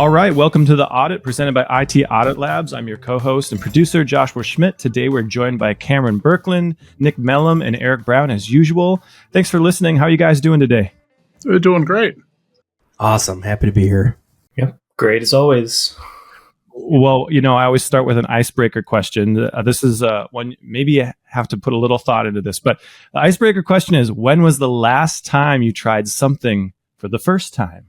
All right, welcome to the Audit presented by IT Audit Labs. I'm your co-host and producer, Joshua Schmidt. Today we're joined by Cameron Birkland, Nick Mellum, and Eric Brown as usual. Thanks for listening. How are you guys doing today? We're doing great. Awesome. Happy to be here. Yep. Great as always. Well, I always start with an icebreaker question. This is one, maybe you have to put a little thought into this, but the icebreaker question is, when was the last time you tried something for the first time?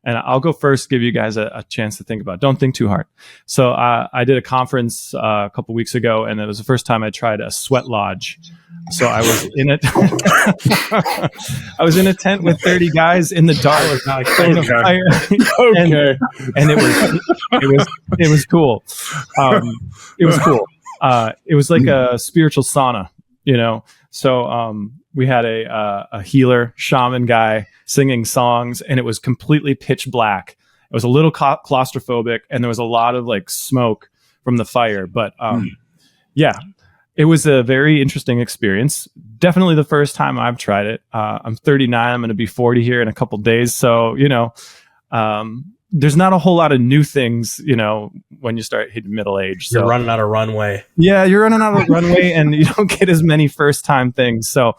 And I'll go first, give you guys a chance to think about it. Don't think too hard. So I did a conference a couple weeks ago, and it was the first time I tried a sweat lodge. So I was in it. I was in a tent with 30 guys in the dark. Okay. And it was cool. It was cool. It was like a spiritual sauna, So we had a healer shaman guy singing songs, and it was completely pitch black. It was a little claustrophobic, and there was a lot of like smoke from the fire. But yeah, it was a very interesting experience. Definitely the first time I've tried it. I'm 39. I'm going to be 40 here in a couple days. So, there's not a whole lot of new things, when you start hitting middle age. So you're running out of runway. Yeah, you're running out of runway, and you don't get as many first time things. So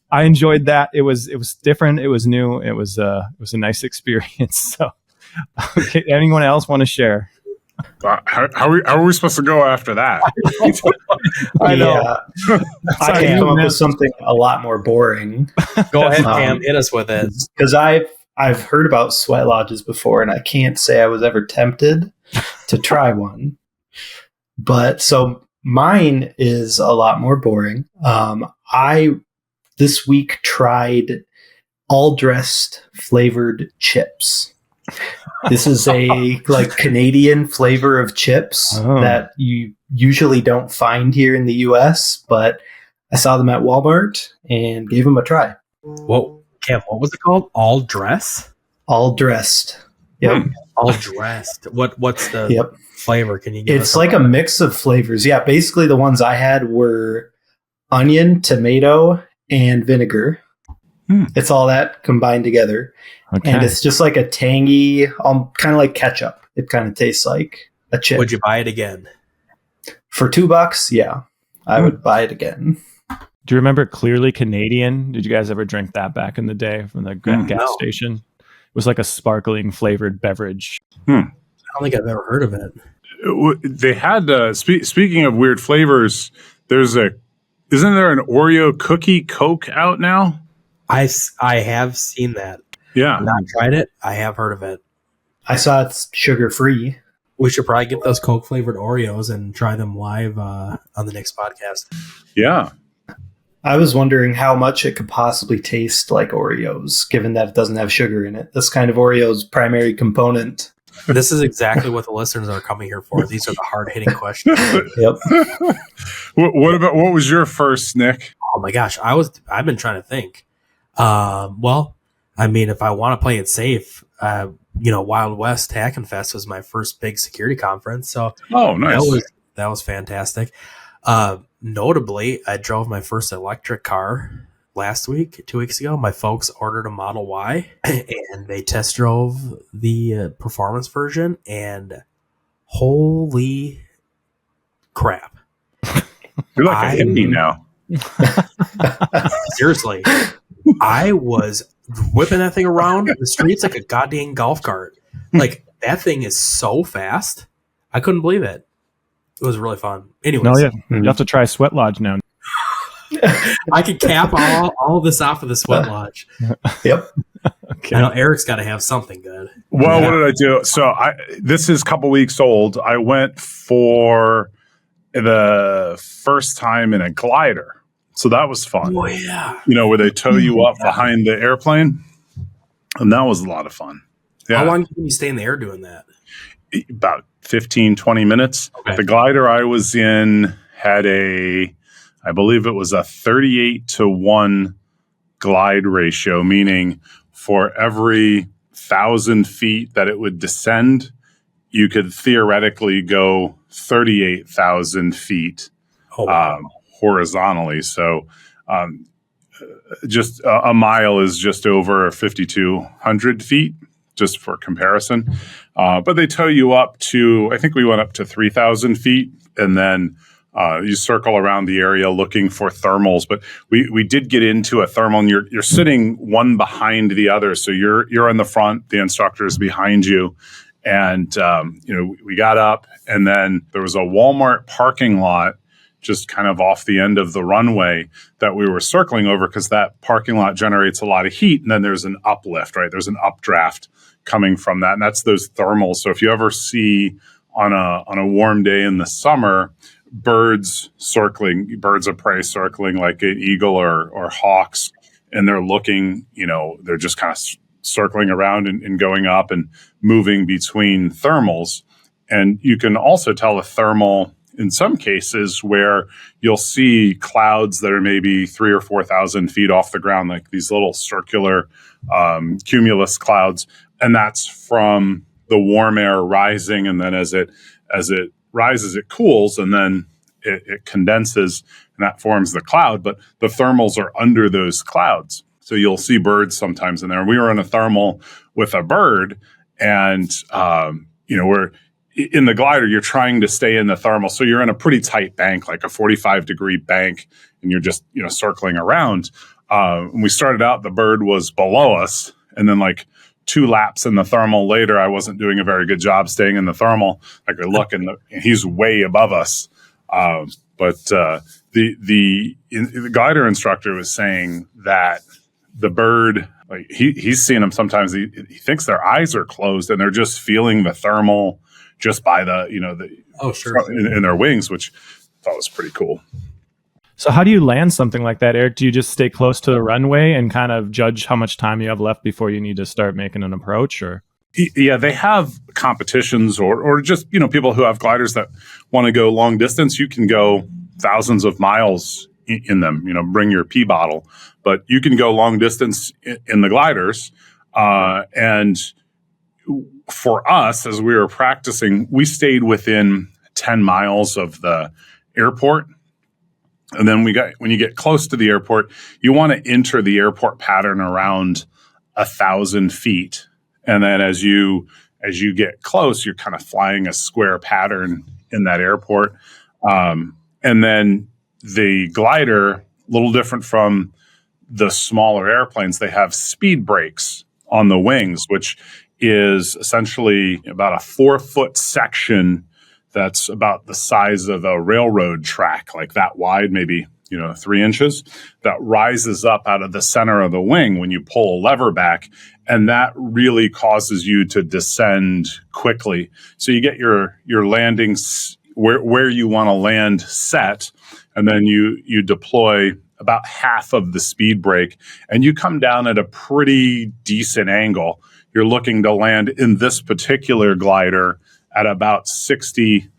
I enjoyed that. It was different. It was new. It was a nice experience. So, okay, anyone else want to share? How are we supposed to go after that? I know. I can come up with something a lot more boring. Go ahead, Cam. Hit us with it. Because I've heard about sweat lodges before, and I can't say I was ever tempted to try one. But so mine is a lot more boring. I this week tried all dressed flavored chips. This is a Canadian flavor of chips that you usually don't find here in the US, but I saw them at Walmart and gave them a try. Whoa, Cam, what was it called? All dress? All dressed. Yep. All dressed. What's the flavor? Can you give us? It's like a mix of flavors. Yeah, basically the ones I had were onion, tomato, and vinegar. It's all that combined together. Okay. And it's just like a tangy, kind of like ketchup. It kind of tastes like a chip. Would you buy it again? For $2, yeah. I would buy it again. Do you remember Clearly Canadian? Did you guys ever drink that back in the day from the gas station? It was like a sparkling flavored beverage. I don't think I've ever heard of it. They had, speaking of weird flavors, isn't there an Oreo cookie Coke out now? I have seen that. Yeah. I've not tried it. I have heard of it. I saw it's sugar-free. We should probably get those Coke flavored Oreos and try them live on the next podcast. Yeah. I was wondering how much it could possibly taste like Oreos, given that it doesn't have sugar in it. That's kind of Oreo's primary component. This is exactly what the listeners are coming here for. These are the hard-hitting questions. Yep. What was your first, Nick? Oh my gosh, I've been trying to think. Well, I mean, if I want to play it safe, Wild West Hackin Fest was my first big security conference. So nice. That was fantastic. Notably, I drove my first electric car 2 weeks ago. My folks ordered a Model Y and they test drove the performance version, and holy crap. You're like a hippie now. Seriously. I was whipping that thing around the streets like a goddamn golf cart. Like, that thing is so fast. I couldn't believe it. It was really fun. Anyways. You have to try Sweat Lodge now. I could cap all of this off of the Sweat Lodge. Yep. Okay. I know Eric's got to have something good. Well, what did I do? So this is a couple weeks old. I went for the first time in a glider. So that was fun. Oh, yeah. Where they tow you up behind the airplane. And that was a lot of fun. Yeah. How long can you stay in the air doing that? About 15, 20 minutes. Okay. The glider I was in had I believe it was a 38-1 glide ratio, meaning for every 1,000 feet that it would descend, you could theoretically go 38,000 feet horizontally. So just a mile is just over 5,200 feet. just for comparison. But they tow you up to, I think we went up to 3,000 feet, and then you circle around the area looking for thermals. But we did get into a thermal, and you're sitting one behind the other. So you're in the front, the instructor is behind you. And, we got up, and then there was a Walmart parking lot just kind of off the end of the runway that we were circling over, because that parking lot generates a lot of heat. And then there's an uplift, right? There's an updraft coming from that. And that's those thermals. So if you ever see on a warm day in the summer, birds of prey circling like an eagle or hawks, and they're looking, they're just kind of circling around and going up and moving between thermals. And you can also tell a thermal in some cases where you'll see clouds that are maybe 3,000 or 4,000 feet off the ground, like these little circular cumulus clouds. And that's from the warm air rising. And then as it rises, it cools, and then it condenses, and that forms the cloud. But the thermals are under those clouds. So you'll see birds sometimes in there. We were in a thermal with a bird, and, we're in the glider, you're trying to stay in the thermal. So you're in a pretty tight bank, like a 45-degree bank, and you're just, circling around. When we started out, the bird was below us. And then like 2 laps in the thermal later, I wasn't doing a very good job staying in the thermal. I could look, and he's way above us. But the glider instructor was saying that the bird, like he's seen them sometimes. He thinks their eyes are closed, and they're just feeling the thermal just by the in their wings, which I thought was pretty cool. So how do you land something like that, Eric? Do you just stay close to the runway and kind of judge how much time you have left before you need to start making an approach, or? Yeah, they have competitions or just, people who have gliders that want to go long distance. You can go thousands of miles in them, bring your pee bottle, but you can go long distance in the gliders. And for us, as we were practicing, we stayed within 10 miles of the airport. And then when you get close to the airport, you want to enter the airport pattern around 1,000 feet. And then as you get close, you're kind of flying a square pattern in that airport. And then the glider, a little different from the smaller airplanes, they have speed brakes on the wings, which is essentially about a 4-foot section that's about the size of a railroad track, like that wide, maybe 3 inches, that rises up out of the center of the wing when you pull a lever back. And that really causes you to descend quickly. So you get your landings where you want to land set, and then you deploy about half of the speed brake, and you come down at a pretty decent angle. You're looking to land in this particular glider at about 60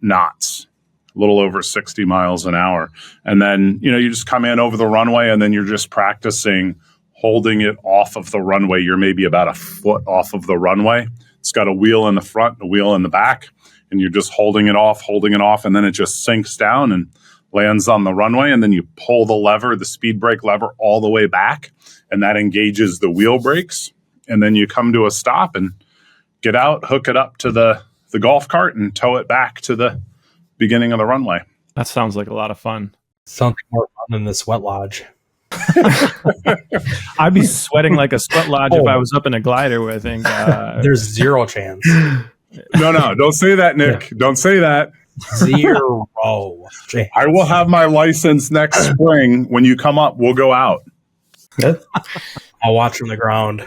knots, a little over 60 miles an hour. And then, you just come in over the runway, and then you're just practicing holding it off of the runway. You're maybe about a foot off of the runway. It's got a wheel in the front, a wheel in the back, and you're just holding it off, and then it just sinks down and lands on the runway. And then you pull the speed brake lever all the way back, and that engages the wheel brakes. And then you come to a stop and get out, hook it up to the golf cart, and tow it back to the beginning of the runway. That sounds like a lot of fun. Sounds more fun than the sweat lodge. I'd be sweating like a sweat lodge if I was up in a glider, I think. There's zero chance. No, don't say that, Nick. Don't say that. Zero chance. I will have my license next spring. When you come up, we'll go out. I'll watch from the ground.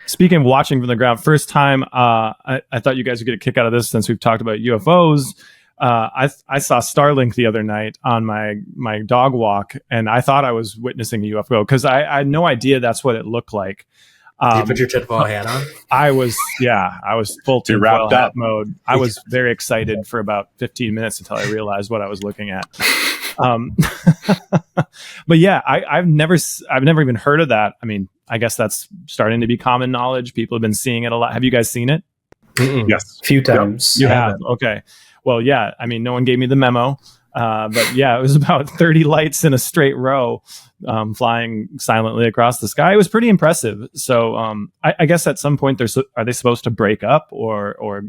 Speaking of watching from the ground, first time I thought you guys would get a kick out of this since we've talked about UFOs. I saw Starlink the other night on my dog walk, and I thought I was witnessing a UFO because I had no idea that's what it looked like. Did you put your tinfoil hat on? I was full tinfoil hat mode. I was very excited for about 15 minutes until I realized what I was looking at. But yeah, I've never even heard of that. I mean, I guess that's starting to be common knowledge. People have been seeing it a lot. Have you guys seen it? Yes, a few times. You have. Okay. Well, yeah. I mean, no one gave me the memo. But yeah, it was about 30 lights in a straight row, flying silently across the sky. It was pretty impressive. So I guess at some point, are they supposed to break up or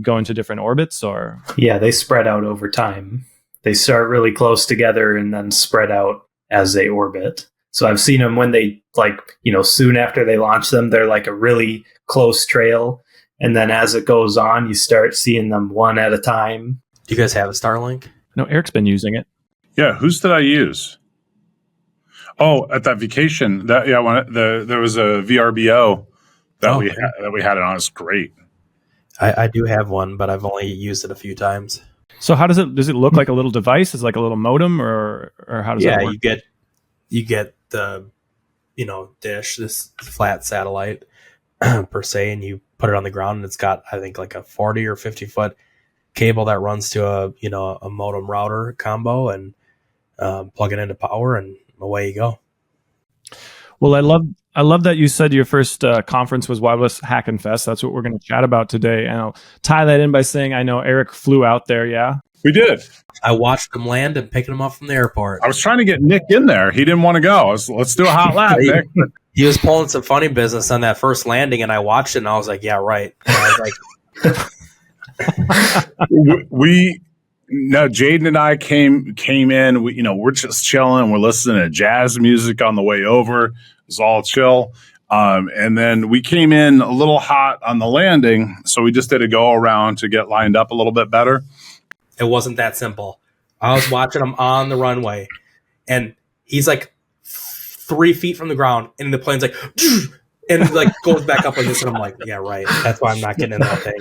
go into different orbits? Or Yeah, they spread out over time. They start really close together and then spread out as they orbit. So I've seen them when they soon after they launch them, they're like a really close trail. And then as it goes on, you start seeing them one at a time. Do you guys have a Starlink? no, Eric's been using it. Yeah, whose did I use? Oh, at that vacation, there was a VRBO that we had it on. It's great. I do have one, but I've only used it a few times. So how does it look like a little device? Is it like a little modem or how does that work? you get the dish, this flat satellite per se, and you put it on the ground, and it's got, I think, like a 40 or 50 foot cable that runs to a modem router combo, and plug it into power, and away you go. Well, I love that you said your first conference was Wireless Hackin Fest. That's what we're going to chat about today. And I'll tie that in by saying I know Eric flew out there. Yeah, We did. I watched them land and picking them up from the airport. I was trying to get Nick in there. He didn't want to go. Let's do a hot lap, Nick. He was pulling some funny business on that first landing, and I watched it, and I was like, yeah, right. And I was like, No, Jaden and I came in. We're just chilling. We're listening to jazz music on the way over. It was all chill. And then we came in a little hot on the landing, so we just did a go around to get lined up a little bit better. it wasn't that simple. I was watching him on the runway, and he's like 3 feet from the ground, and the plane's like, and like goes back up like this, and I'm like, yeah, right. That's why I'm not getting in that thing.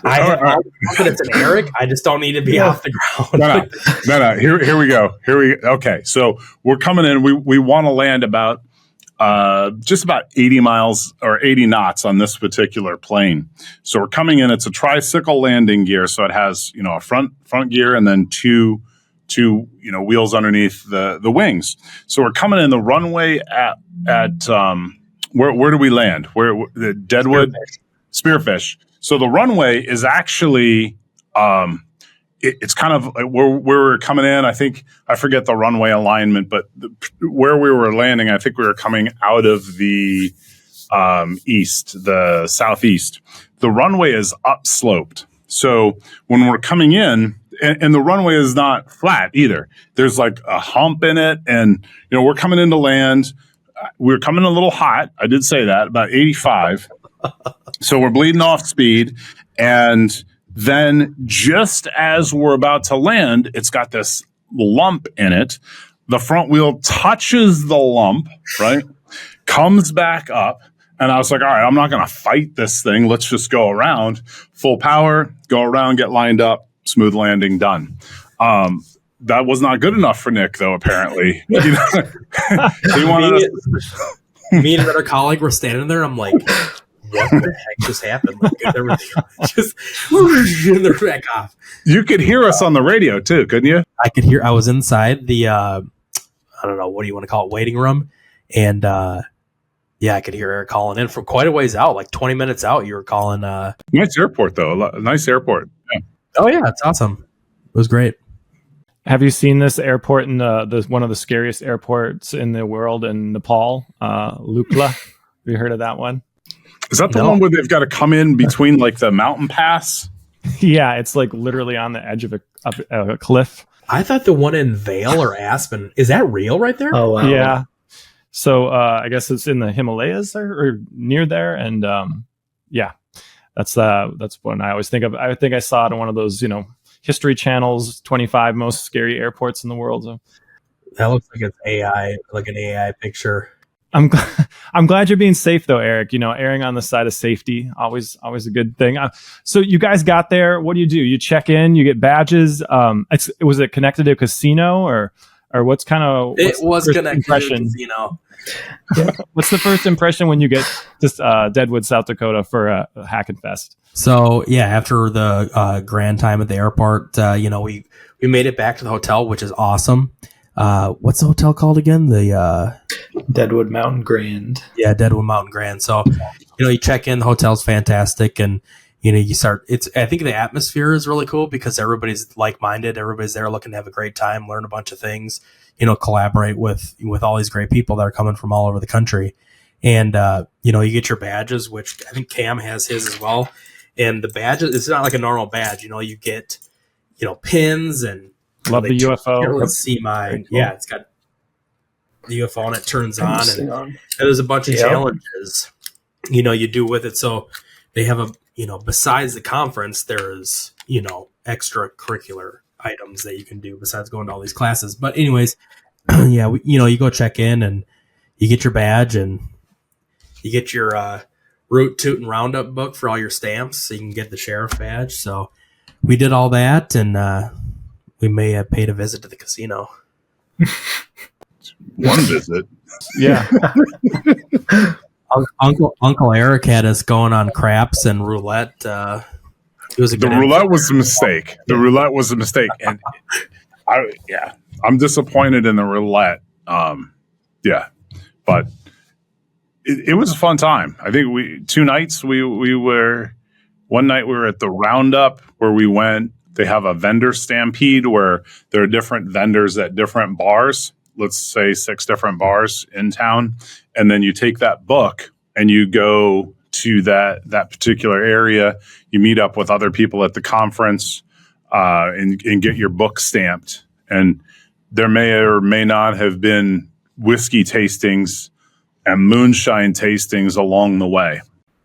I have confidence in Eric. I just don't need to be off the ground. No. Here we go. Okay, so we're coming in. We want to land about just about 80 miles or 80 knots on this particular plane. So we're coming in. It's a tricycle landing gear, so it has a front gear and then two wheels underneath the wings. So we're coming in the runway at where do we land? Where the Deadwood Spearfish. So the runway is actually it's kind of like where we're coming in. I forget the runway alignment, but where we were landing, I think we were coming out of the the southeast. The runway is upsloped. So when we're coming in, and the runway is not flat either. There's like a hump in it, and we're coming into land. We're coming a little hot. I did say that, about 85. So we're bleeding off speed, and then just as we're about to land, it's got this lump in it. The front wheel touches the lump, right? Comes back up. And I was like, all right, I'm not going to fight this thing. Let's just go around. Full power, go around, get lined up, smooth landing, done. That was not good enough for Nick, though, apparently. He wanted Me and another colleague were standing there. I'm like, what the heck just happened? Like, everything just and they're back off. You could hear us on the radio too, couldn't you? I could hear. I was inside the I don't know, what do you want to call it, waiting room, and yeah, I could hear Eric calling in from quite a ways out, like 20 minutes out. You were calling. Nice airport, though. Nice airport. Yeah. Oh yeah, it's awesome. It was great. Have you seen this airport in the one of the scariest airports in the world in Nepal, Lukla? Have you heard of that one? Is that the one where they've got to come in between like the mountain pass? Yeah, it's like literally on the edge of a cliff. I thought the one in Vail or Aspen, is that real right there? Oh, wow. Yeah. So I guess it's in the Himalayas or near there, and yeah, that's one I always think of. I think I saw it on one of those History Channel's 25 most scary airports in the world. So. That looks like it's AI, like an AI picture. I'm glad you're being safe though, Eric. Erring on the side of safety, always a good thing. So you guys got there. What do? You check in, you get badges. Was it connected to a casino or what's kind of? It was connected to a casino. What's the first impression when you get to Deadwood, South Dakota for a Hackin Fest? So yeah, after the grand time at the airport, we made it back to the hotel, which is awesome. What's the hotel called again? The Deadwood Mountain Grand. Yeah, Deadwood Mountain Grand. So, you check in, the hotel's fantastic, and you start, I think the atmosphere is really cool because everybody's like-minded. Everybody's there looking to have a great time, learn a bunch of things, collaborate with all these great people that are coming from all over the country. And, you get your badges, which I think Cam has his as well. And the badges, it's not like a normal badge. You get, pins and Love the UFO. Let's see mine. Cool. Yeah, it's got the UFO and it turns on. And there's a bunch of Yep. challenges, you do with it. So they have besides the conference, there's, extracurricular items that you can do besides going to all these classes. But anyways, yeah, you go check in and you get your badge and you get your Root Toot and Roundup book for all your stamps so you can get the sheriff badge. So we did all that and we may have paid a visit to the casino. One visit. Yeah. Uncle Eric had us going on craps and roulette. It was The roulette was a mistake. The roulette was a mistake, and I'm disappointed in the roulette. But it was a fun time. I think one night we were at the Roundup where we went. They have a vendor stampede where there are different vendors at different bars. Let's say 6 different bars in town. And then you take that book and you go to that particular area. You meet up with other people at the conference and get your book stamped. And there may or may not have been whiskey tastings and moonshine tastings along the way.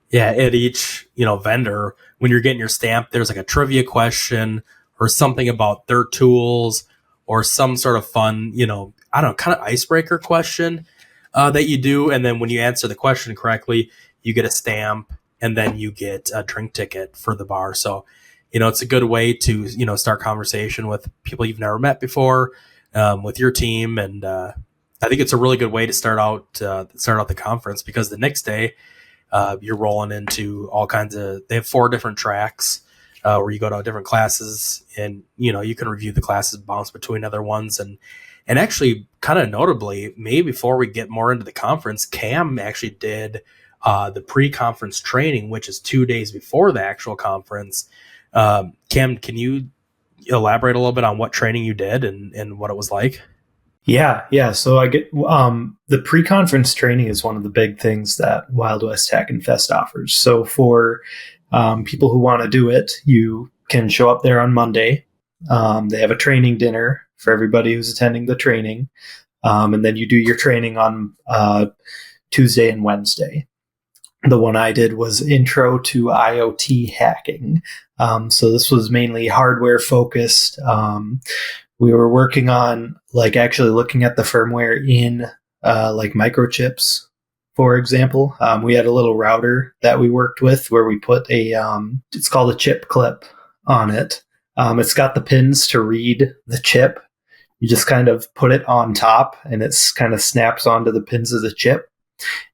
Yeah, at each, vendor, when you're getting your stamp, there's like a trivia question or something about their tools or some sort of fun, kind of icebreaker question that you do. And then when you answer the question correctly, you get a stamp and then you get a drink ticket for the bar. So, it's a good way to, start conversation with people you've never met before, with your team. And I think it's a really good way to start out the conference because the next day you're rolling into all kinds of, they have 4 different tracks where you go to different classes and, you can review the classes, bounce between other ones. And actually kind of notably, maybe before we get more into the conference, Cam actually did the pre-conference training, which is 2 days before the actual conference. Cam, can you elaborate a little bit on what training you did and what it was like? Yeah. So I get the pre-conference training is one of the big things that Wild West Hackin Fest offers. So for people who want to do it, you can show up there on Monday. They have a training dinner for everybody who's attending the training, and then you do your training on Tuesday and Wednesday. The one I did was Intro to IoT Hacking. So this was mainly hardware focused. We were working on actually looking at the firmware in microchips, for example. We had a little router that we worked with where we put it's called a chip clip on it. It's got the pins to read the chip. You just kind of put it on top and it's kind of snaps onto the pins of the chip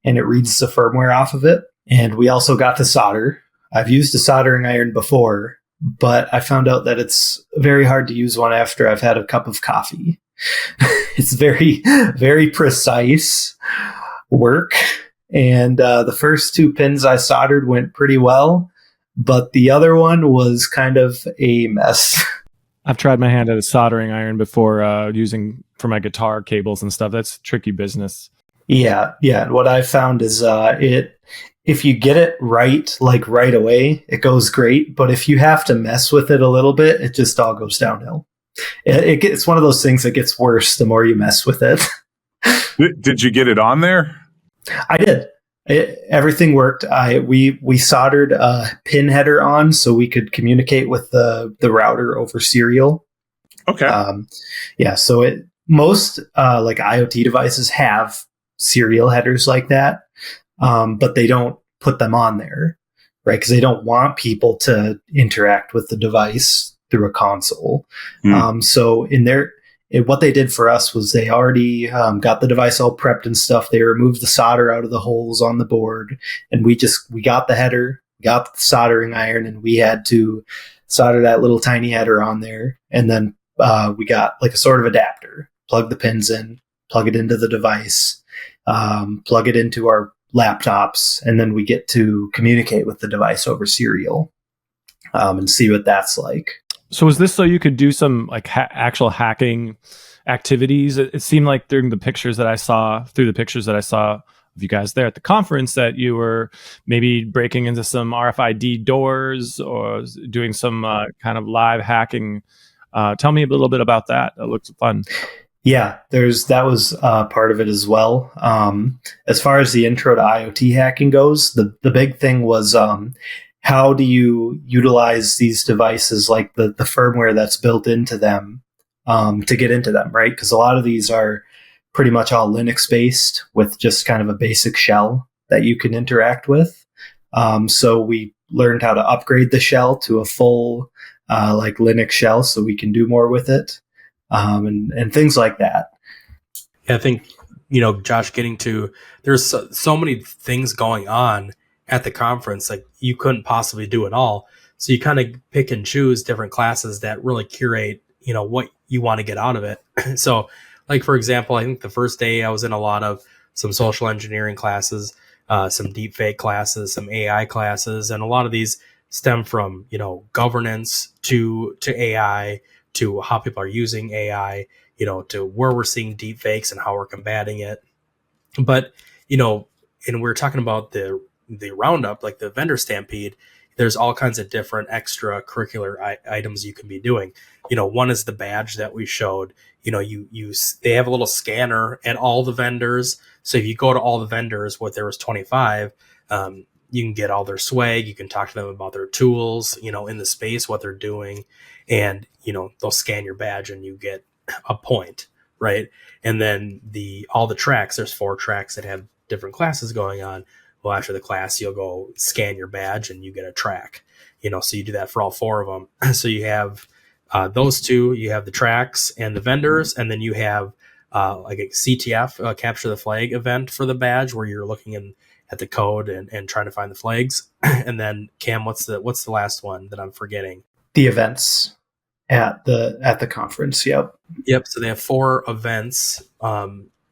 and it reads the firmware off of it. And we also got to solder. I've used a soldering iron before, but I found out that it's very hard to use one after I've had a cup of coffee. It's very, very precise work. And the first 2 pins I soldered went pretty well, but the other one was kind of a mess. I've tried my hand at a soldering iron before using for my guitar cables and stuff. That's tricky business. Yeah. What I found is if you get it right away, it goes great. But if you have to mess with it a little bit, it just all goes downhill. It's one of those things that gets worse the more you mess with it. Did you get it on there? I did. Everything worked. We soldered a pin header on so we could communicate with the router over serial. Okay. So most IoT devices have serial headers like that, but they don't put them on there, right? Because they don't want people to interact with the device through a console. So what they did for us was they already got the device all prepped and stuff. They removed the solder out of the holes on the board, and we got the header, got the soldering iron, and we had to solder that little tiny header on there. And then we got a sort of adapter, plug the pins in, plug it into the device, plug it into our laptops, and then we get to communicate with the device over serial. and see what that's like. So was this so you could do some like actual hacking activities? It seemed like through the pictures that I saw of you guys there at the conference that you were maybe breaking into some RFID doors or doing some kind of live hacking. Tell me a little bit about that. That looks fun. Yeah, that was part of it as well. As far as the intro to IoT hacking goes, the big thing was how do you utilize these devices, like the firmware that's built into them, to get into them, right? Because a lot of these are pretty much all Linux based with just kind of a basic shell that you can interact with. So we learned how to upgrade the shell to a full like Linux shell so we can do more with it, and things like that. Yeah, I think, Josh, there's so many things going on at the conference, like you couldn't possibly do it all. So you kind of pick and choose different classes that really curate, what you want to get out of it. So like, for example, I think the first day I was in a lot of some social engineering classes, some deepfake classes, some AI classes, and a lot of these stem from, governance to AI, to how people are using AI, to where we're seeing deepfakes and how we're combating it. But, and we're talking about the roundup, like the vendor stampede, there's all kinds of different extracurricular items you can be doing. One is the badge that we showed. They have a little scanner at all the vendors. So if you go to all the vendors, there was 25, you can get all their swag. You can talk to them about their tools, in the space, what they're doing. And, they'll scan your badge and you get a point, right? And then all the tracks, there's 4 tracks that have different classes going on. Well, after the class, you'll go scan your badge and you get a track, so you do that for all 4 of them. So you have those 2, you have the tracks and the vendors, and then you have like a CTF, capture the flag event for the badge, where you're looking at the code and trying to find the flags. And then Cam, what's the last one that I'm forgetting? The events at the conference. Yep. So they have 4 events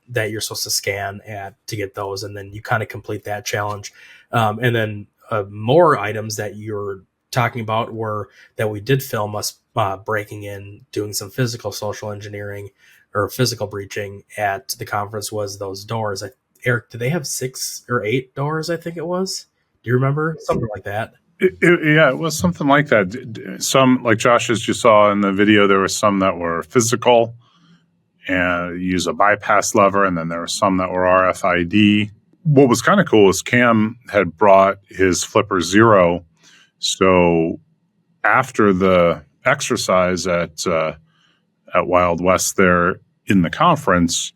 that you're supposed to scan to get those, and then you kind of complete that challenge. And then more items that you're talking about were that we did film us breaking in, doing some physical social engineering or physical breaching at the conference, was those doors. Eric, did they have 6 or 8 doors? I think it was. Do you remember? Something like that. It was something like that. Some, like Josh, as you saw in the video, there were some that were physical and use a bypass lever, and then there were some that were RFID. What was kind of cool is Cam had brought his Flipper Zero. So after the exercise at Wild West there in the conference,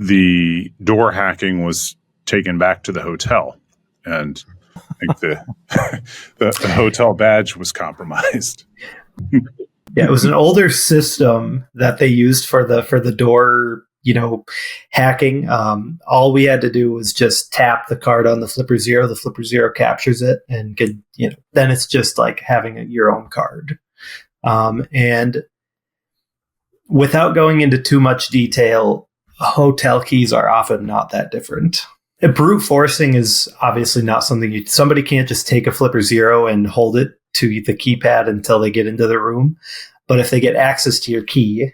the door hacking was taken back to the hotel, and I think the hotel badge was compromised. Yeah, it was an older system that they used for the door, hacking. All we had to do was just tap the card on the Flipper Zero. The Flipper Zero captures it, and then it's just like having your own card. And without going into too much detail, hotel keys are often not that different. Brute forcing is obviously not something somebody can't just take a Flipper Zero and hold it to the keypad until they get into the room. But if they get access to your key,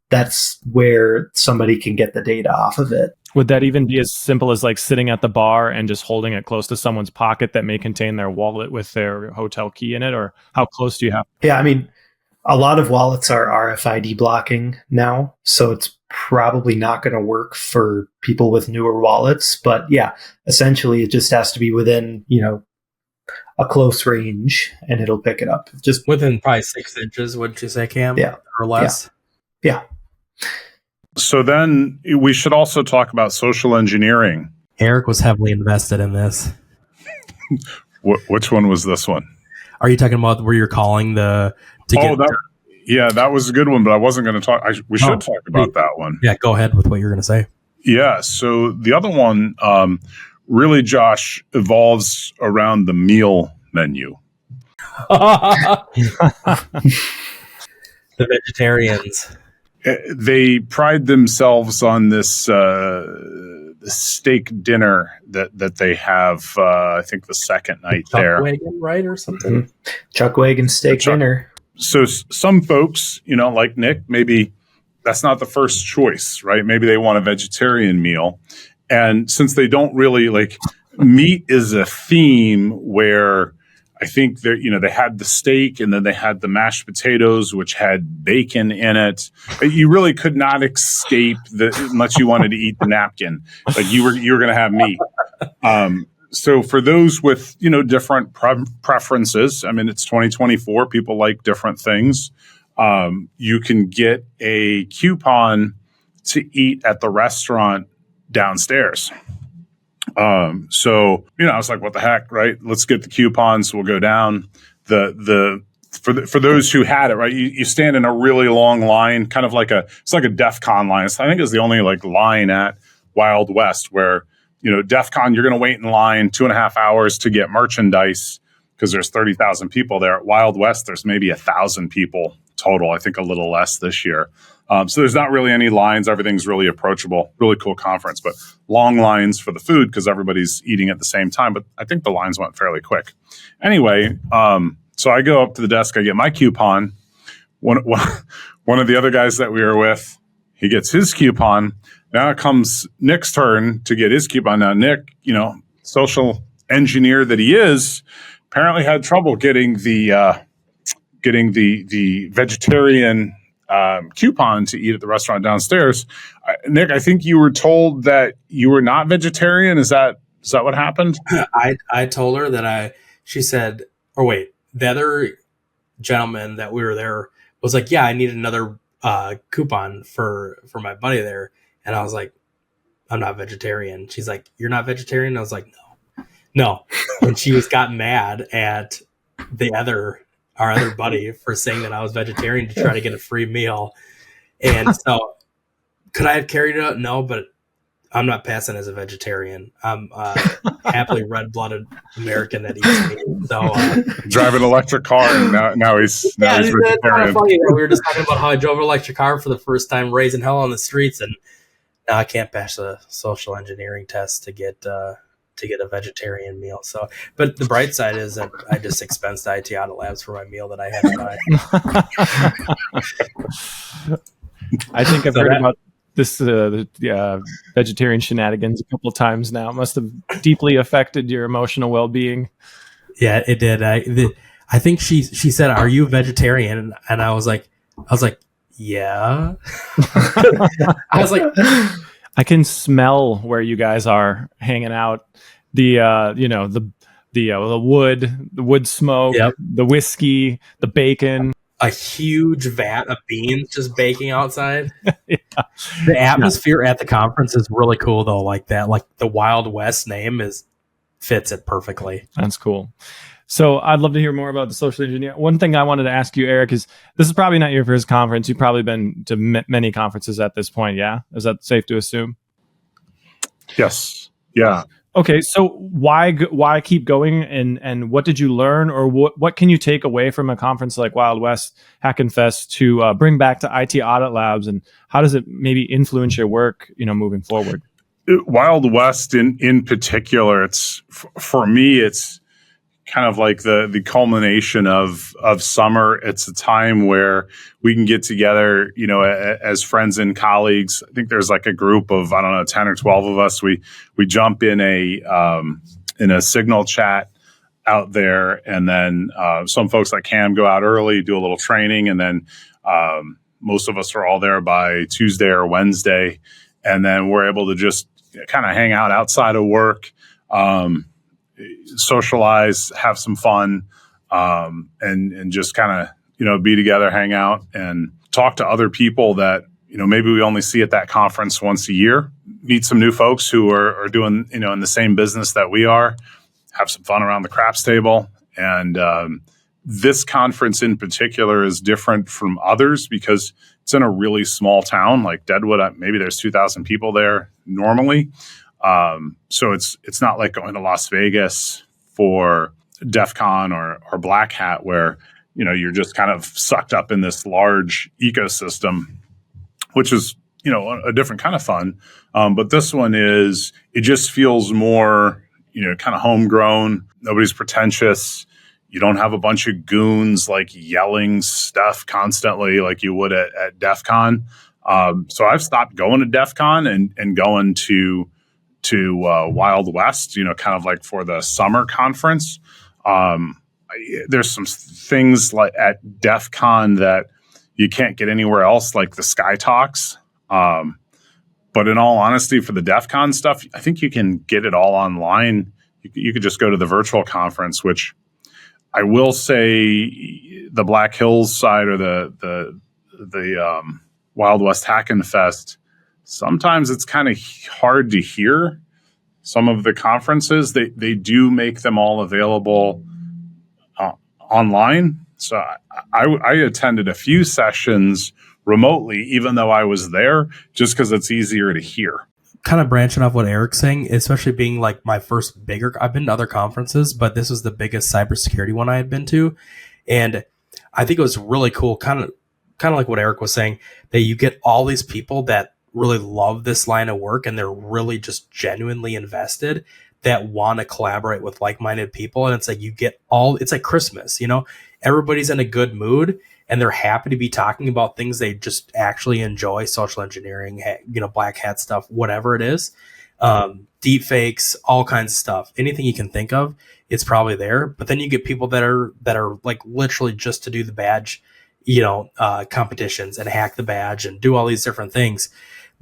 that's where somebody can get the data off of it. Would that even be as simple as like sitting at the bar and just holding it close to someone's pocket that may contain their wallet with their hotel key in it? Or how close do you have? Yeah, I mean, a lot of wallets are RFID blocking now, so it's probably not going to work for people with newer wallets. But yeah, essentially it just has to be within, a close range, and it'll pick it up. Just within probably 6 inches, wouldn't you say, Cam? Yeah. Or less? Yeah. So then we should also talk about social engineering. Eric was heavily invested in this. Which one was this one? Are you talking about where you're calling that was a good one, but I wasn't going to talk. We should talk about that one. Yeah, go ahead with what you're going to say. Yeah, so the other one, really, Josh, evolves around the meal menu. The vegetarians. They pride themselves on this steak dinner that they have. I think the second night there. Wagon, right, or something. Mm-hmm. Chuck Wagon steak dinner. So some folks, like Nick, maybe that's not the first choice, right? Maybe they want a vegetarian meal, and since they don't really meat is a theme where I think they had the steak and then they had the mashed potatoes, which had bacon in it. You really could not escape unless you wanted to eat the napkin. You were going to have meat. So for those with, different preferences, I mean, it's 2024. People like different things. You can get a coupon to eat at the restaurant downstairs. So, I was like, what the heck, right? Let's get the coupons. We'll go down. For those who had it, right? You stand in a really long line, kind of it's like a DEF CON line. I think it's the only line at Wild West where, DEF CON, you're going to wait in line 2.5 hours to get merchandise because there's 30,000 people there. At Wild West, there's maybe 1,000 people total. I think a little less this year. So there's not really any lines. Everything's really approachable. Really cool conference, but long lines for the food because everybody's eating at the same time. But I think the lines went fairly quick. Anyway, so I go up to the desk. I get my coupon. One of the other guys that we were with, he gets his coupon. Now it comes Nick's turn to get his coupon. Now Nick, social engineer that he is, apparently had trouble getting the vegetarian coupon to eat at the restaurant downstairs. Nick, I think you were told that you were not vegetarian. Is that what happened? I told her that she said, or wait, the other gentleman that we were there was like, yeah, I need another coupon for my buddy there. And I was like, I'm not vegetarian. She's like, you're not vegetarian? I was like, no. And she got mad at our other buddy for saying that I was vegetarian to try to get a free meal. And so could I have carried it out? No, but I'm not passing as a vegetarian. I'm a happily red-blooded American that eats meat. So drive an electric car, and now he's vegetarian. It's kind of funny that we were just talking about how I drove an electric car for the first time, raising hell on the streets, and now I can't pass the social engineering test to get a vegetarian meal. So, but the bright side is that I just expensed IT Audit Labs for my meal that I had to buy. I think I've heard about this vegetarian shenanigans a couple of times now. It must have deeply affected your emotional well-being. Yeah, it did. I think she said, "Are you a vegetarian?" And I was like, yeah. I was like, I can smell where you guys are hanging out. The wood smoke, yep. The whiskey, the bacon. A huge vat of beans just baking outside. Yeah. The atmosphere at the conference is really cool though, like that. Like the Wild West name fits it perfectly. That's cool. So I'd love to hear more about the social engineer. One thing I wanted to ask you, Eric, is this is probably not your first conference. You've probably been to many conferences at this point. Yeah. Is that safe to assume? Yes. Yeah. Okay, so why keep going, and what did you learn, or what can you take away from a conference like Wild West Hackin Fest to bring back to IT Audit Labs, and how does it maybe influence your work, moving forward? Wild West in particular, it's for me, it's kind of like the culmination of summer. It's a time where we can get together, as friends and colleagues. I think there's like a group of, 10 or 12 of us. We jump in a signal chat out there, and then some folks like Cam go out early, do a little training, and then most of us are all there by Tuesday or Wednesday, and then we're able to just kind of hang out outside of work, socialize, have some fun, and just kind of, be together, hang out, and talk to other people that, maybe we only see at that conference once a year, meet some new folks who are doing, in the same business that we are, have some fun around the craps table. And this conference in particular is different from others because it's in a really small town like Deadwood. Maybe there's 2,000 people there normally. So it's not like going to Las Vegas for DEF CON or Black Hat where, you're just kind of sucked up in this large ecosystem, which is a different kind of fun. But this one it just feels more, kind of homegrown. Nobody's pretentious. You don't have a bunch of goons like yelling stuff constantly like you would at DEF CON. So I've stopped going to DEF CON and going to Wild West, kind of like for the summer conference. There's some things like at DEF CON that you can't get anywhere else, like the Sky Talks. But in all honesty, for the DEF CON stuff, I think you can get it all online. You could just go to the virtual conference, which I will say the Black Hills side or the Wild West Hackin Fest, sometimes it's kind of hard to hear some of the conferences. They do make them all available online. So I attended a few sessions remotely, even though I was there, just because it's easier to hear. Kind of branching off what Eric's saying, especially being like my first bigger, I've been to other conferences, but this was the biggest cybersecurity one I had been to. And I think it was really cool, kind of like what Eric was saying, that you get all these people that really love this line of work and they're really just genuinely invested, that want to collaborate with like-minded people. And it's like it's like Christmas, everybody's in a good mood and they're happy to be talking about things they just actually enjoy, social engineering, black hat stuff, whatever it is, deep fakes, all kinds of stuff, anything you can think of, it's probably there. But then you get people that are like literally just to do the badge, competitions and hack the badge and do all these different things.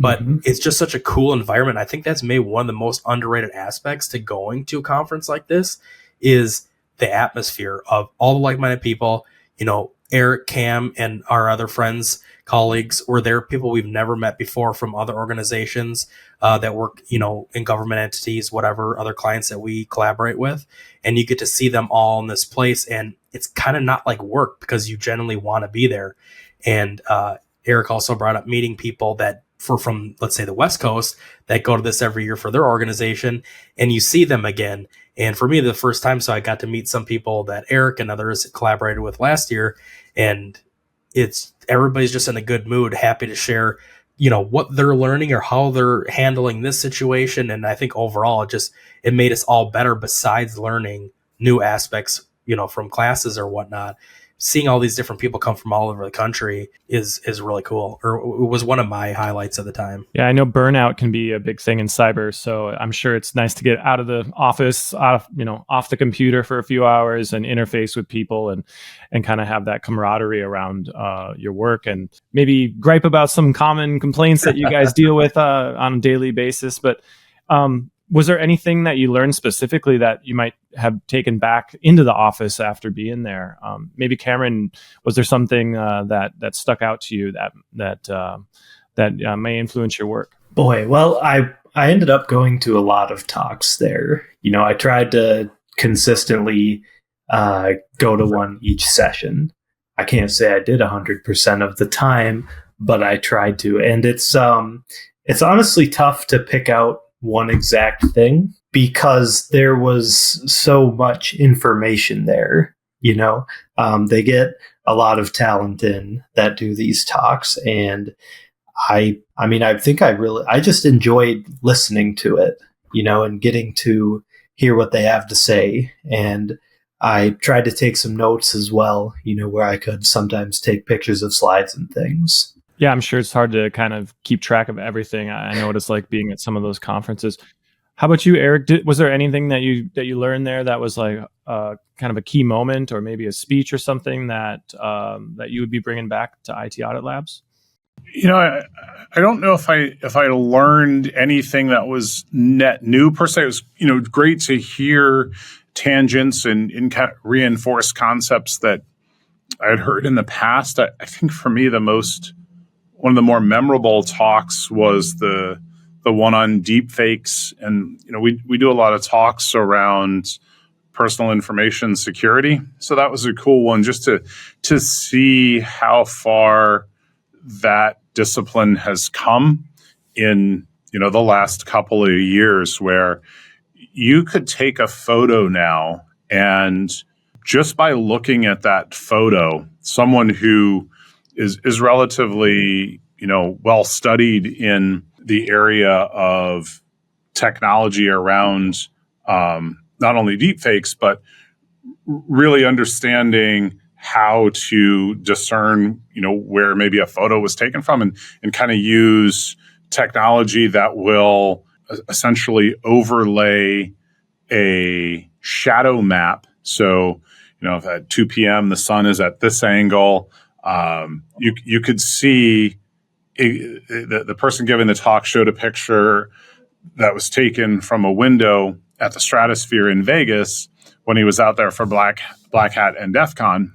But it's just such a cool environment. I think that's maybe one of the most underrated aspects to going to a conference like this is the atmosphere of all the like-minded people. Eric, Cam, and our other friends, colleagues were there, people we've never met before from other organizations that work, in government entities, whatever, other clients that we collaborate with. And you get to see them all in this place. And it's kind of not like work because you genuinely want to be there. And Eric also brought up meeting people that from, let's say, the West Coast that go to this every year for their organization, and you see them again. And for me, the first time, so I got to meet some people that Eric and others collaborated with last year, and everybody's just in a good mood, happy to share, what they're learning or how they're handling this situation. And I think overall, it made us all better besides learning new aspects, from classes or whatnot. Seeing all these different people come from all over the country is really cool, or it was one of my highlights at the time. Yeah, I know burnout can be a big thing in cyber, so I'm sure it's nice to get out of the office, off the computer for a few hours and interface with people and kind of have that camaraderie around your work, and maybe gripe about some common complaints that you guys deal with on a daily basis. But was there anything that you learned specifically that you might have taken back into the office after being there? Maybe Cameron, was there something that stuck out to you that may influence your work? Boy, well, I ended up going to a lot of talks there. I tried to consistently go to one each session. I can't say I did 100% of the time, but I tried to. And it's honestly tough to pick out one exact thing because there was so much information there. They get a lot of talent in that do these talks, and I think I just enjoyed listening to it, and getting to hear what they have to say. And I tried to take some notes as well, where I could sometimes take pictures of slides and things. Yeah, I'm sure it's hard to kind of keep track of everything. I know what it's like being at some of those conferences. How about you, Eric? Was there anything that you learned there that was like kind of a key moment, or maybe a speech or something that you would be bringing back to IT Audit Labs? I don't know if I learned anything that was net new per se. It was great to hear tangents and kind of reinforce concepts that I had heard in the past. I think for me one of the more memorable talks was the one on deepfakes, and we do a lot of talks around personal information security. So that was a cool one, just to see how far that discipline has come in the last couple of years, where you could take a photo now, and just by looking at that photo, someone who is relatively well studied in the area of technology around not only deepfakes, but really understanding how to discern, where maybe a photo was taken from, and kind of use technology that will essentially overlay a shadow map. So, if at 2 p.m. the sun is at this angle, you could see the person giving the talk showed a picture that was taken from a window at the Stratosphere in Vegas when he was out there for Black Hat and DEF CON,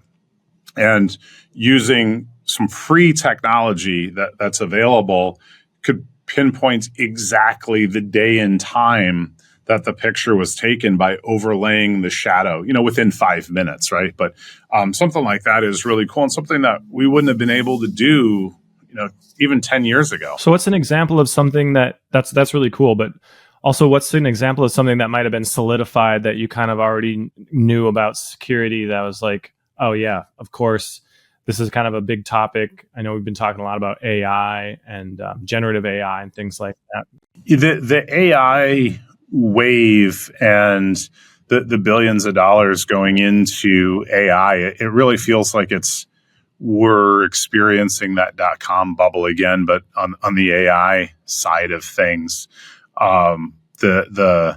and using some free technology that's available could pinpoint exactly the day and time that the picture was taken by overlaying the shadow, within 5 minutes, right? But something like that is really cool, and something that we wouldn't have been able to do, even 10 years ago. So what's an example of something that's really cool, but also what's an example of something that might have been solidified that you kind of already knew about security that was like, oh yeah, of course, this is kind of a big topic. I know we've been talking a lot about AI and generative AI and things like that. The AI wave and the billions of dollars going into AI, it really feels like we're experiencing that .com bubble again, but on the AI side of things. The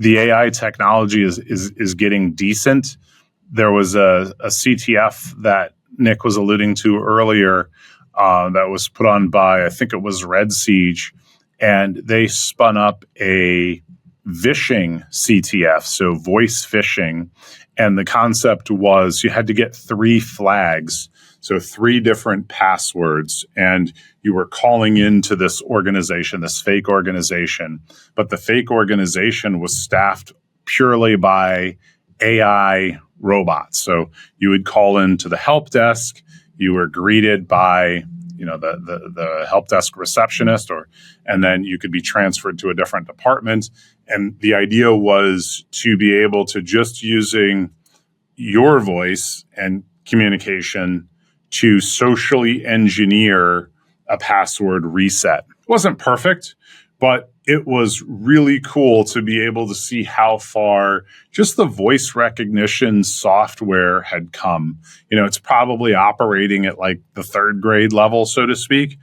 AI technology is getting decent. There was a CTF that Nick was alluding to earlier that was put on by, I think it was Red Siege, and they spun up a vishing CTF, so voice phishing. And the concept was you had to get 3 flags, so 3 different passwords, and you were calling into this organization, this fake organization. But the fake organization was staffed purely by AI robots. So you would call into the help desk, you were greeted by the help desk receptionist, and then you could be transferred to a different department. And the idea was to be able to, just using your voice and communication, to socially engineer a password reset. It wasn't perfect, but it was really cool to be able to see how far just the voice recognition software had come. It's probably operating at like the 3rd grade level, so to speak,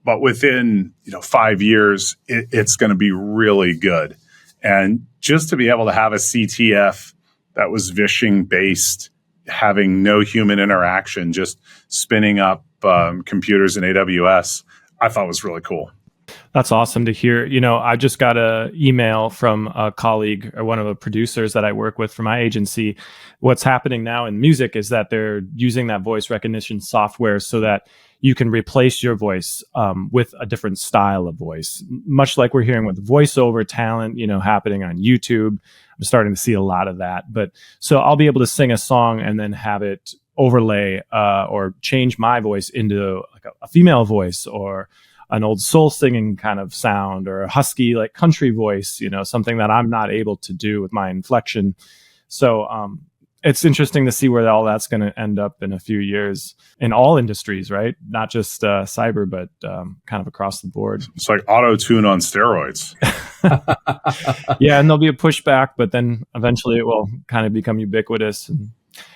but within 5 years, it's going to be really good. And just to be able to have a CTF that was vishing based, having no human interaction, just spinning up computers in AWS, I thought was really cool. That's awesome to hear. I just got an email from a colleague or one of the producers that I work with for my agency. What's happening now in music is that they're using that voice recognition software so that you can replace your voice with a different style of voice, much like we're hearing with voiceover talent, happening on YouTube. I'm starting to see a lot of that. But so I'll be able to sing a song and then have it overlay or change my voice into like a female voice, or an old soul singing kind of sound, or a husky like country voice, something that I'm not able to do with my inflection. So it's interesting to see where all that's going to end up in a few years in all industries, right? Not just cyber, but kind of across the board. It's like auto-tune on steroids. Yeah, and there'll be a pushback, but then eventually it will kind of become ubiquitous. And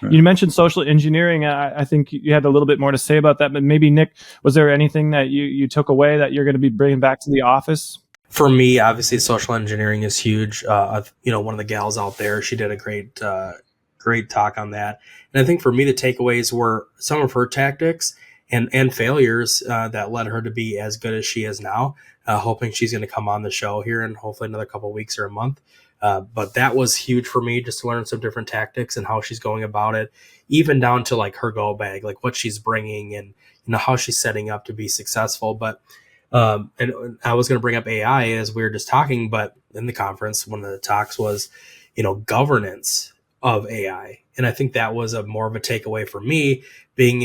you mentioned social engineering. I think you had a little bit more to say about that, but maybe Nick, was there anything that you took away that you're going to be bringing back to the office? For me, obviously, social engineering is huge. One of the gals out there, she did a great talk on that. And I think for me, the takeaways were some of her tactics and failures that led her to be as good as she is now. Hoping she's going to come on the show here in hopefully another couple of weeks or a month. But that was huge for me, just to learn some different tactics and how she's going about it, even down to like her go bag, like what she's bringing and how she's setting up to be successful. But and I was going to bring up AI as we were just talking, but in the conference, one of the talks was, governance of AI. And I think that was more of a takeaway for me, living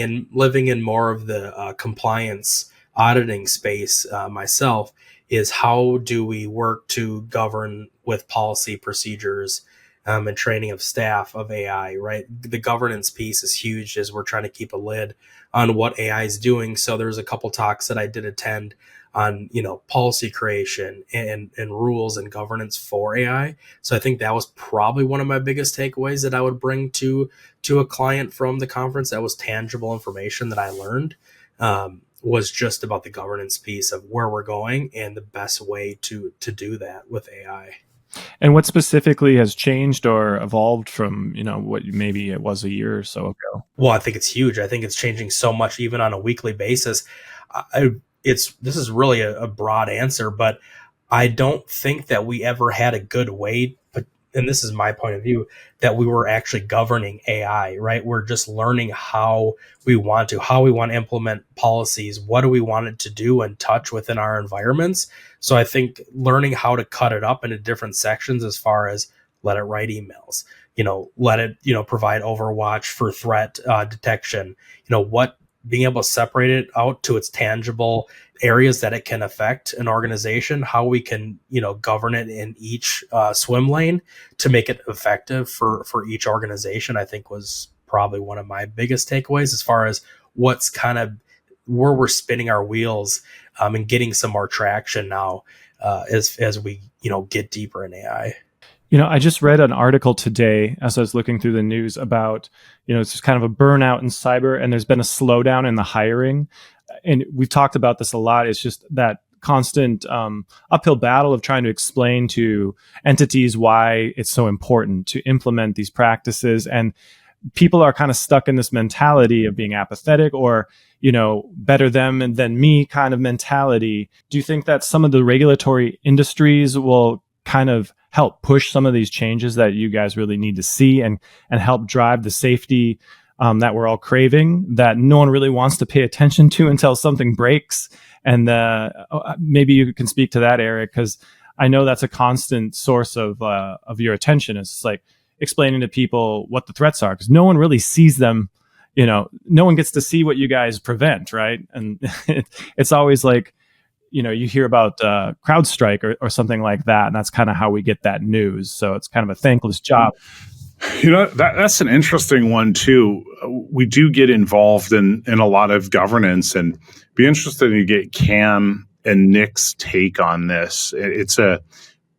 in more of the compliance auditing space myself, is how do we work to govern with policy procedures and training of staff of AI, right? The governance piece is huge as we're trying to keep a lid on what AI is doing. So there's a couple talks that I did attend on, policy creation and rules and governance for AI. So I think that was probably one of my biggest takeaways that I would bring to a client from the conference. That was tangible information that I learned, was just about the governance piece of where we're going and the best way to do that with AI. And what specifically has changed or evolved from, what maybe it was a year or so ago? Well, I think it's huge. I think it's changing so much, even on a weekly basis. This is really a broad answer, but I don't think that we ever had a good way, and this is my point of view, that we were actually governing AI, right? We're just learning how we want to implement policies. What do we want it to do and touch within our environments? So I think learning how to cut it up into different sections, as far as let it write emails, let it, provide overwatch for threat detection, being able to separate it out to its tangible areas that it can affect an organization, how we can, govern it in each swim lane to make it effective for each organization, I think was probably one of my biggest takeaways, as far as what's kind of where we're spinning our wheels and getting some more traction now as we, get deeper in AI. I just read an article today as I was looking through the news about, it's just kind of a burnout in cyber, and there's been a slowdown in the hiring. And we've talked about this a lot. It's just that constant uphill battle of trying to explain to entities why it's so important to implement these practices. And people are kind of stuck in this mentality of being apathetic or, better them and than me kind of mentality. Do you think that some of the regulatory industries will kind of help push some of these changes that you guys really need to see and help drive the safety that we're all craving, that no one really wants to pay attention to until something breaks? And maybe you can speak to that, Eric, because I know that's a constant source of your attention. It's like explaining to people what the threats are, because no one really sees them. No one gets to see what you guys prevent, right? And it's always like, you hear about CrowdStrike or something like that, and that's kind of how we get that news. So it's kind of a thankless job. That's an interesting one too. We do get involved in a lot of governance, and be interested to get Cam and Nick's take on this. It's a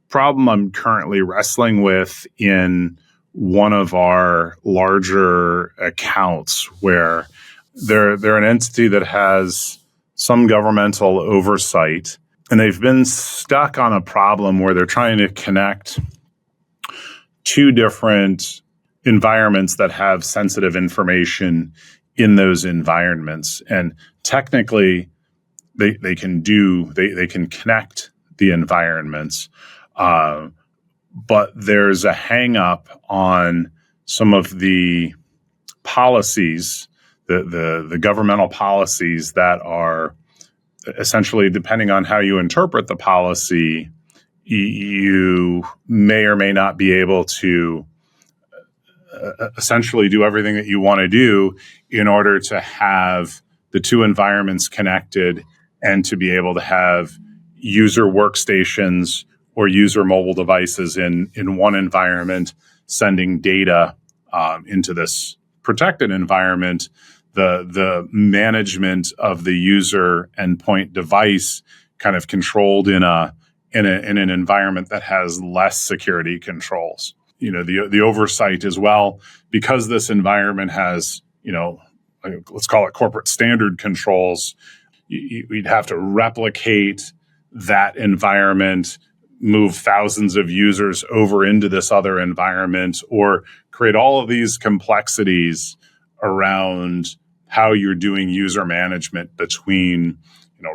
problem I'm currently wrestling with in one of our larger accounts, where they're an entity that has some governmental oversight, and they've been stuck on a problem where they're trying to connect two different environments that have sensitive information in those environments. And technically they can connect the environments, but there's a hang up on some of the policies, the governmental policies that are essentially, depending on how you interpret the policy, you may or may not be able to essentially do everything that you want to do in order to have the two environments connected and to be able to have user workstations or user mobile devices in one environment sending data into this protected environment. The management of the user endpoint device kind of controlled in an environment that has less security controls. The oversight as well, because this environment has, let's call it corporate standard controls. We'd have to replicate that environment, move thousands of users over into this other environment, or create all of these complexities around how you're doing user management between,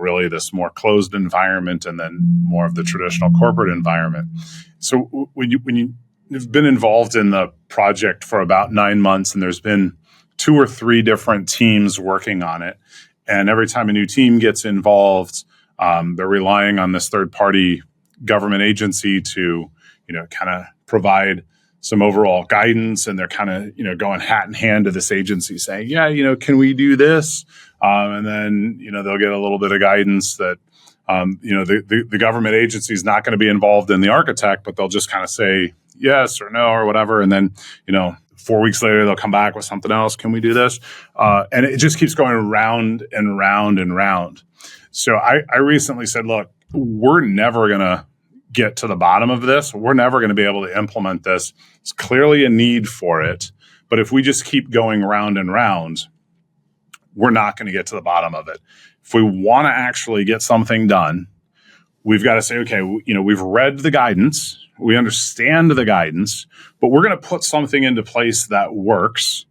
really this more closed environment and then more of the traditional corporate environment. So when you've been involved in the project for about 9 months, and there's been 2 or 3 different teams working on it, and every time a new team gets involved, they're relying on this third-party government agency to, kind of provide some overall guidance, and they're kind of, going hat in hand to this agency saying, yeah, can we do this? And then, they'll get a little bit of guidance that, The government agency is not going to be involved in the architect, but they'll just kind of say yes or no or whatever. And then, 4 weeks later, they'll come back with something else. Can we do this? And it just keeps going round and round and round. So I recently said, look, we're never going to get to the bottom of this. We're never going to be able to implement this. It's clearly a need for it. But if we just keep going round and round, we're not going to get to the bottom of it. If we want to actually get something done, we've got to say, okay, we've read the guidance, we understand the guidance, but we're going to put something into place that works.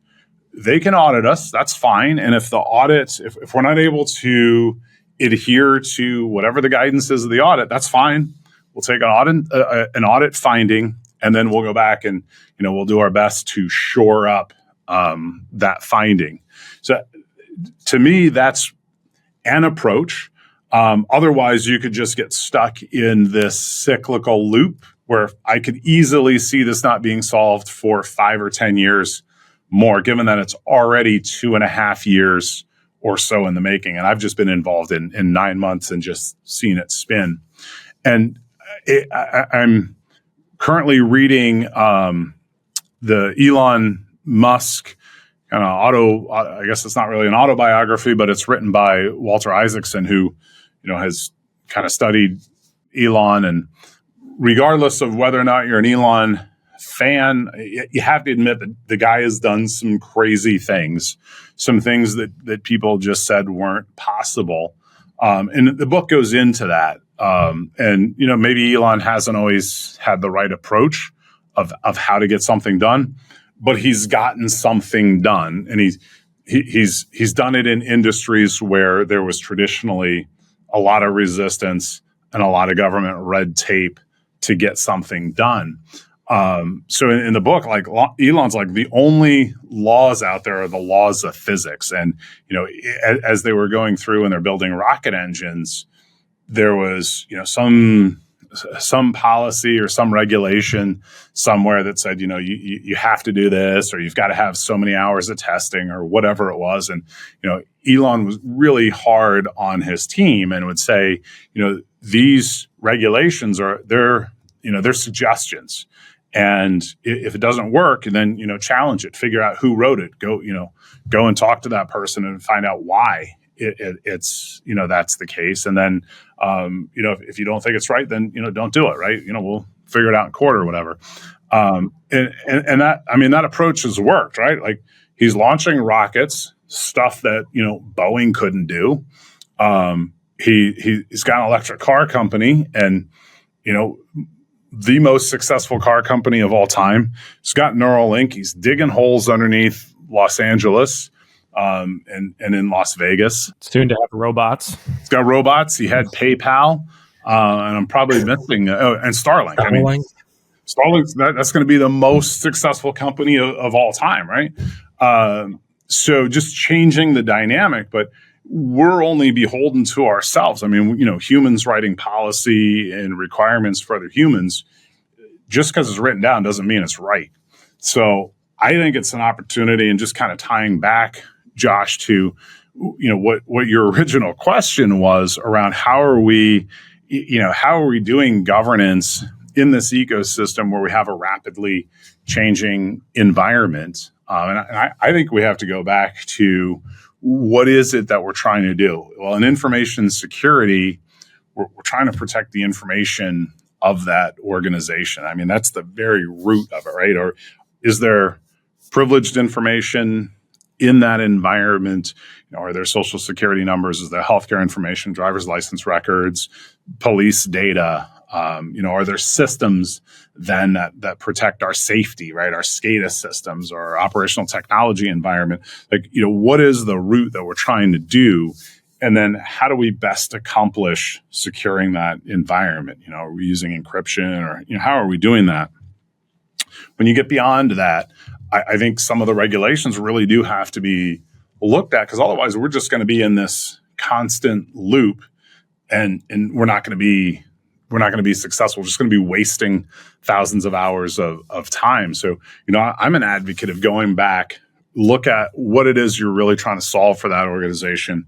They can audit us, that's fine. And if the audit, if we're not able to adhere to whatever the guidance is of the audit, that's fine. We'll take an audit finding, and then we'll go back and we'll do our best to shore up that finding. So to me, that's an approach. Otherwise, you could just get stuck in this cyclical loop where I could easily see this not being solved for 5 or 10 years more, given that it's already 2.5 years or so in the making. And I've just been involved in 9 months and just seen it spin. And I'm currently reading the Elon Musk kind of I guess it's not really an autobiography, but it's written by Walter Isaacson, who, has kind of studied Elon. And regardless of whether or not you're an Elon fan, you have to admit that the guy has done some crazy things, some things that people just said weren't possible. And the book goes into that. And maybe Elon hasn't always had the right approach of how to get something done, but he's gotten something done, and he's done it in industries where there was traditionally a lot of resistance and a lot of government red tape to get something done. So in the book, like Elon's like, the only laws out there are the laws of physics. And, as they were going through and they're building rocket engines, there was, some policy or some regulation somewhere that said, you have to do this, or you've got to have so many hours of testing or whatever it was. And, Elon was really hard on his team and would say, these regulations they're suggestions. And if it doesn't work, then, challenge it, figure out who wrote it, go and talk to that person and find out why it's, that's the case. And then, if you don't think it's right, then, don't do it. Right. We'll figure it out in court or whatever. And that approach has worked, right? Like, he's launching rockets, stuff that, Boeing couldn't do. He's got an electric car company, and, the most successful car company of all time. He's got Neuralink. He's digging holes underneath Los Angeles, and in Las Vegas. Soon to have robots. He's got robots. He had PayPal, and I'm probably missing, and Starlink. Starlink's that's going to be the most successful company of all time, right? So just changing the dynamic, but we're only beholden to ourselves. Humans writing policy and requirements for other humans, just because it's written down doesn't mean it's right. So I think it's an opportunity, and just kind of tying back, Josh, to what your original question was around how are we doing governance in this ecosystem where we have a rapidly changing environment. And I think we have to go back to, what is it that we're trying to do? Well, in information security, we're trying to protect the information of that organization. That's the very root of it, right? Or is there privileged information in that environment? Are there social security numbers? Is there healthcare information, driver's license records, police data? Are there systems then that protect our safety, right? Our SCADA systems or operational technology environment. Like, what is the route that we're trying to do? And then how do we best accomplish securing that environment? Are we using encryption, or, how are we doing that? When you get beyond that, I think some of the regulations really do have to be looked at, because otherwise we're just going to be in this constant loop, and we're not going to be successful. We're just going to be wasting thousands of hours of time. So, I'm an advocate of going back, look at what it is you're really trying to solve for that organization,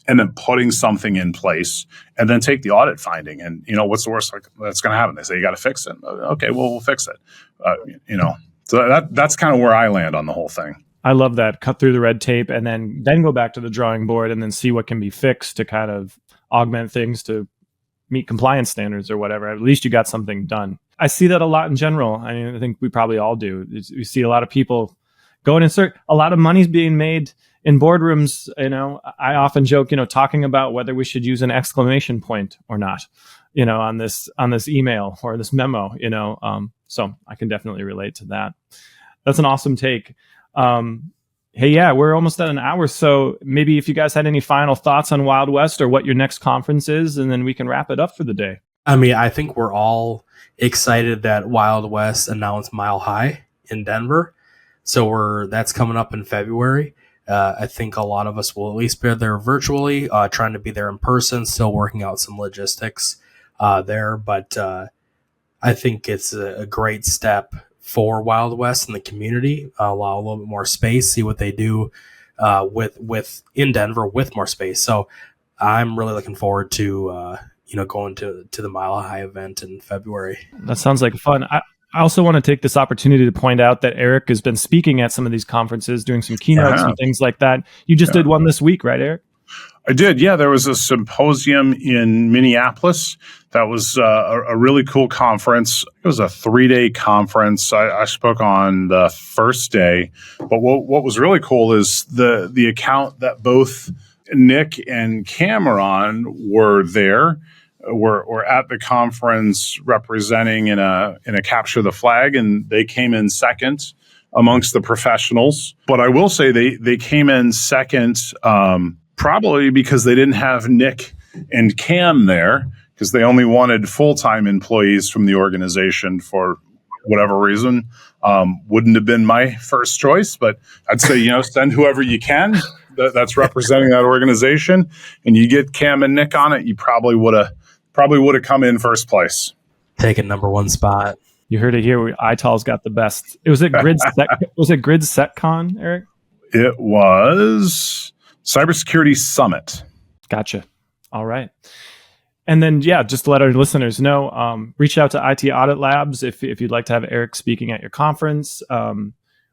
and then putting something in place, and then take the audit finding. And, what's the worst that's going to happen? They say, you got to fix it. Okay, well, we'll fix it. So that's kind of where I land on the whole thing. I love that. Cut through the red tape and then go back to the drawing board and then see what can be fixed to kind of augment things to meet compliance standards or whatever. At least you got something done. I see that a lot in general. I mean, I think we probably all do. We see a lot of people go and insert a lot of money's being made in boardrooms. I often joke, talking about whether we should use an exclamation point or not, on this email or this memo, so I can definitely relate to that. That's an awesome take. Hey, yeah, we're almost at an hour. So maybe if you guys had any final thoughts on Wild West or what your next conference is, and then we can wrap it up for the day. I mean, I think we're all excited that Wild West announced Mile High in Denver. So that's coming up in February. I think a lot of us will at least be there virtually, trying to be there in person, still working out some logistics there. But I think it's a great step for Wild West and the community, allow a little bit more space, see what they do with in Denver with more space. So I'm really looking forward to going to the Mile High event in February. That sounds like fun. I also want to take this opportunity to point out that Eric has been speaking at some of these conferences, doing some keynotes and things like that. You just did one this week, right, Eric? I did. Yeah, there was a symposium in Minneapolis. That was a really cool conference. It was a 3-day conference. I spoke on the first day, but what was really cool is the account that both Nick and Cameron were there. Were at the conference representing in a capture the flag, and they came in second amongst the professionals. But I will say they came in second. Probably because they didn't have Nick and Cam there, because they only wanted full-time employees from the organization for whatever reason. Wouldn't have been my first choice, but I'd say, send whoever you can that's representing that organization, and you get Cam and Nick on it, you probably would have come in first place. Taking number one spot. You heard it here. ITAL's got the best. Was it Grid SecCon, Eric? It was Cybersecurity Summit. Gotcha. All right. And then, just to let our listeners know, reach out to IT Audit Labs if you'd like to have Eric speaking at your conference.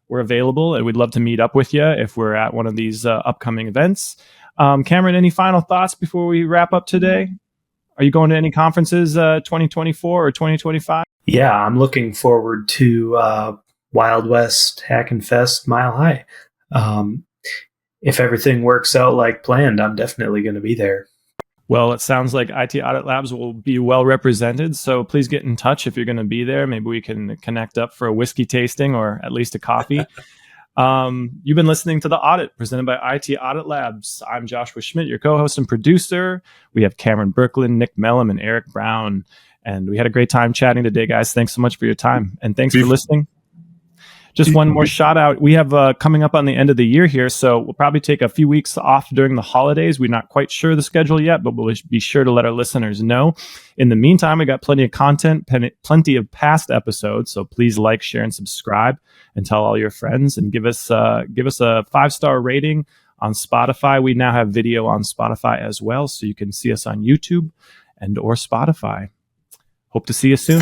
We're available, and we'd love to meet up with you if we're at one of these upcoming events. Cameron, any final thoughts before we wrap up today? Are you going to any conferences 2024 or 2025? Yeah, I'm looking forward to Wild West Hackin Fest Mile High. If everything works out like planned, I'm definitely going to be there. Well, it sounds like IT Audit Labs will be well represented, so please get in touch if you're going to be there. Maybe we can connect up for a whiskey tasting or at least a coffee. You've been listening to The Audit, presented by IT Audit Labs. I'm Joshua Schmidt, your co-host and producer. We have Cameron Birkeland, Nick Mellum, and Eric Brown. And we had a great time chatting today, guys. Thanks so much for your time. And thanks for listening. Just one more shout out. We have coming up on the end of the year here, so we'll probably take a few weeks off during the holidays. We're not quite sure the schedule yet, but we'll be sure to let our listeners know. In the meantime, we got plenty of content, plenty of past episodes. So please like, share, and subscribe, and tell all your friends, and give us a 5-star rating on Spotify. We now have video on Spotify as well, so you can see us on YouTube and or Spotify. Hope to see you soon.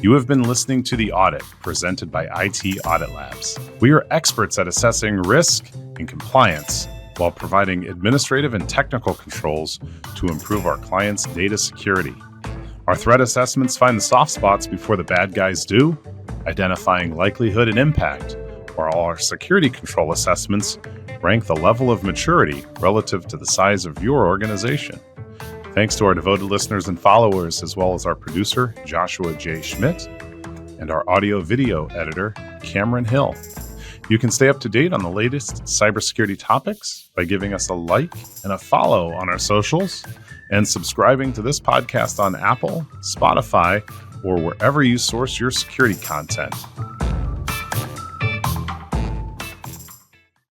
You have been listening to The Audit, presented by IT Audit Labs. We are experts at assessing risk and compliance while providing administrative and technical controls to improve our clients' data security. Our threat assessments find the soft spots before the bad guys do, identifying likelihood and impact, while our security control assessments rank the level of maturity relative to the size of your organization. Thanks to our devoted listeners and followers, as well as our producer, Joshua J. Schmidt, and our audio-video editor, Cameron Hill. You can stay up to date on the latest cybersecurity topics by giving us a like and a follow on our socials and subscribing to this podcast on Apple, Spotify, or wherever you source your security content.